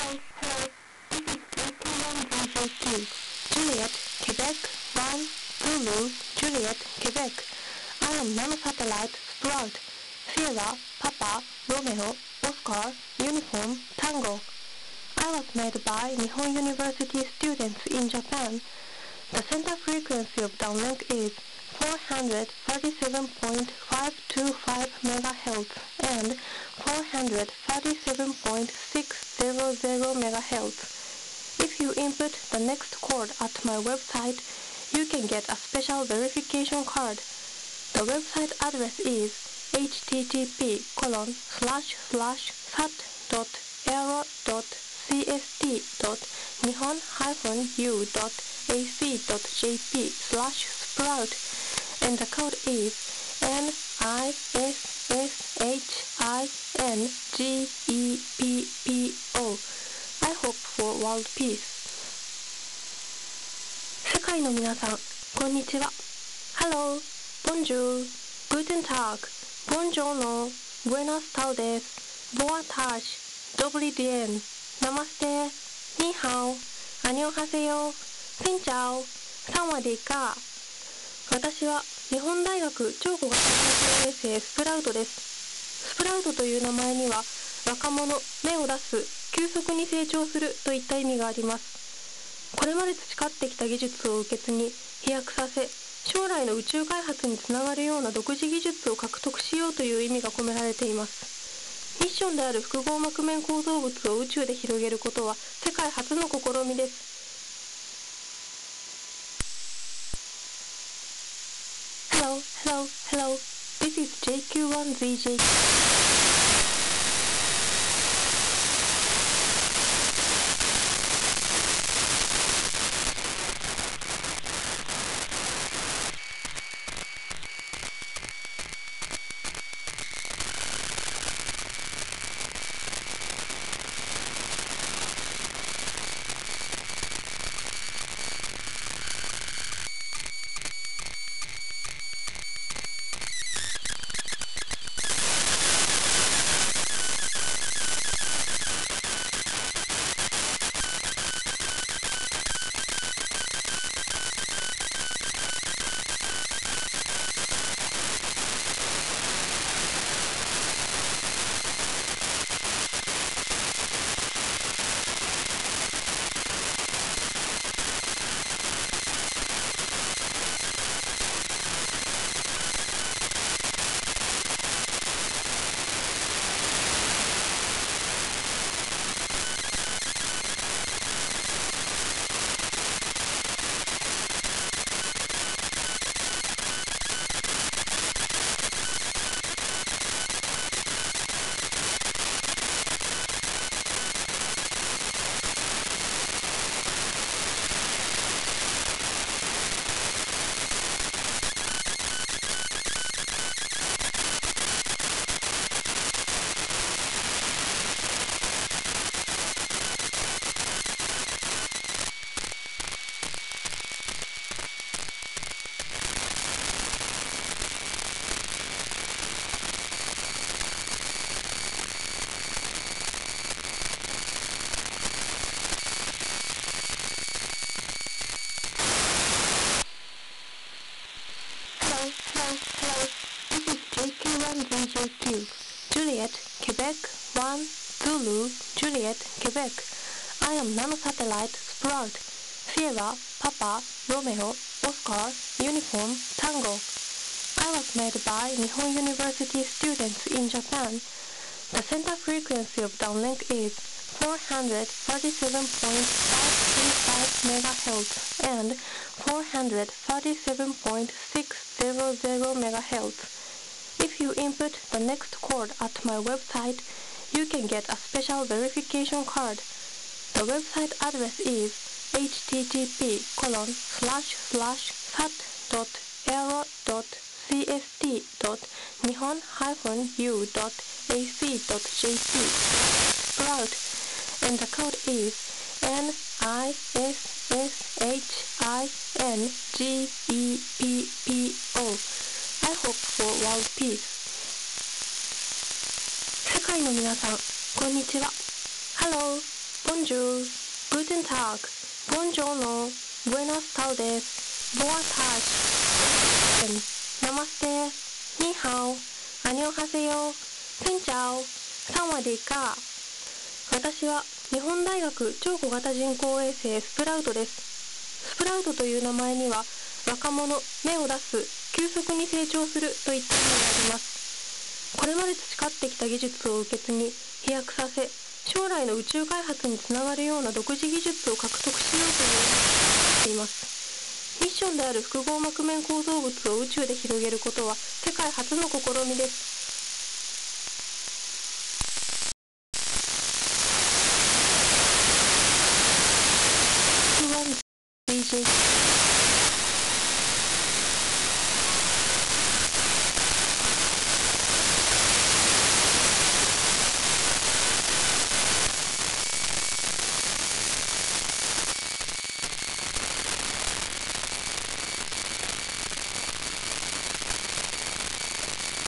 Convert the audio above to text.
Hello. This is AT1VJQ. Juliet, Quebec, 1, Zulu, Juliet, Quebec. I am Nanosatellite, Sprout, Sierra, Papa, Romeo, Oscar, Uniform, Tango. I was made by Nihon University students in Japan. The center frequency of downlink is 437.525 MHz and 437.600 MHz. If you input the next code at my website, you can get a special verification card. The website address is http://sat.aero.cst.nihon-u.ac.jp/sprout and the code is NISSHINGEPPO. I hope for world peace. 世界の皆さん、こんにちは。Hello, bonjour, guten Tag, buongiorno, buenas tardes, boa tarde, dobry dzień, namaste, ni hao, annyeonghaseyo, xin chào, sawadee-ka. 私は日本大学超小型衛星スプラウトです。スプラウトという名前には若者、芽を出す、急速に成長するといった意味があります。これまで培ってきた技術を受け継ぎ、飛躍させ、将来の宇宙開発につながるような独自技術を獲得しようという意味が込められています。ミッションである複合膜面構造物を宇宙で広げることは世界初の試みです。Hello. This is JQ1VJ. Hello. This is JQ1VJQ. Juliet, Quebec, 1, Zulu, Juliet, Quebec. I am Nanosatellite, Sprout, Sierra, Papa, Romeo, Oscar, Uniform, Tango. I was made by Nihon University students in Japan. The center frequency of downlink is 437.525 MHz and 437.600 MHz. If you input the next code at my website, you can get a special verification card. The website address is http://sat.aero.cst.nihon-u.ac.jp/sprout and the code is NISSHINGEPPO. I hope for world peace. 世界の皆さん、こんにちは。Hello, Bonjour, Guten Tag, Buongiorno, Buenas tardes, Boa tarde, Namaste, Ni hao, Annyeonghaseyo, Xin chào, サワディーカー。私は日本大学超小型人工衛星スプラウトです。スプラウトという名前には若者、芽を出す、急速に成長するといった意味があります。これまで培ってきた技術を受け継ぎ、飛躍させ、将来の宇宙開発につながるような独自技術を獲得しようという意味を持っています。ミッションである複合膜面構造物を宇宙で広げることは世界初の試みです。Region